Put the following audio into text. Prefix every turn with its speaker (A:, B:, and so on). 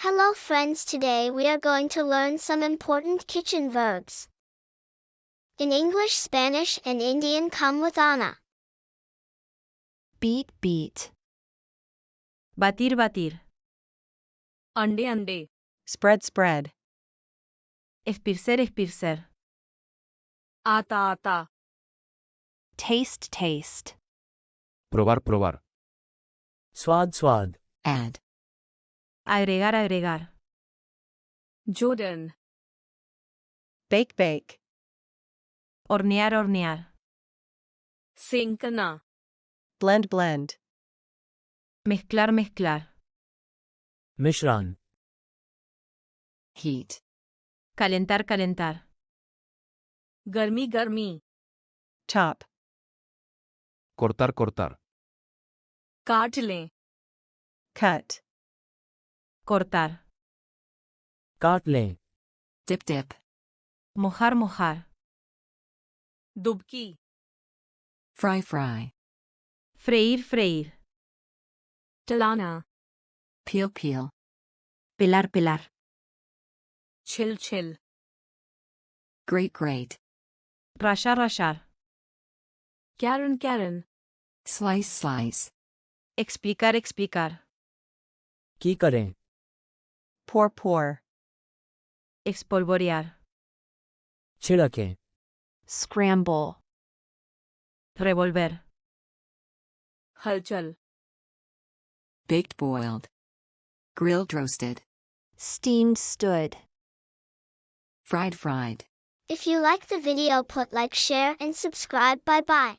A: Hello friends, today we are going to learn some important kitchen verbs. In English, Spanish, and Indian come with ana.
B: Beat, beat.
C: Batir, batir.
D: अंडे अंडे
B: Spread, spread.
C: Espircer, espircer.
D: आता आता
B: Taste, taste.
E: Probar, probar.
F: Swad, swad.
B: Add.
C: Agregar, agregar.
D: जोरन
B: Bake, bake.
C: Hornear, hornear.
D: सेंकना
B: Blend, blend.
C: Mezclar, mezclar.
F: Mishran.
B: Heat.
C: Calentar, calentar.
D: गर्मी गर्मी
B: Chop.
E: Cortar, cortar.
D: काट लें
B: Cut.
C: Cortar.
F: काट लें.
B: Dip, dip.
C: Mojar, mojar.
D: दुबकी
B: Fry, fry.
C: Freír, freír.
D: टलाना
B: Peel, peel. Pelar, pelar.
D: छिल छिल
B: Grate, grate.
C: Rallar, rallar.
D: कैरन कैरन
B: Slice, slice.
C: Explicar, explicar.
F: की करें.
B: Pour, pour.
C: Espolvorear.
F: छिड़कें.
B: Scramble.
C: Revolver.
D: हलचल
B: Baked, boiled. Grilled, roasted. Steamed, stood. Fried, fried.
A: If you like the video, put like, share, and subscribe. Bye bye.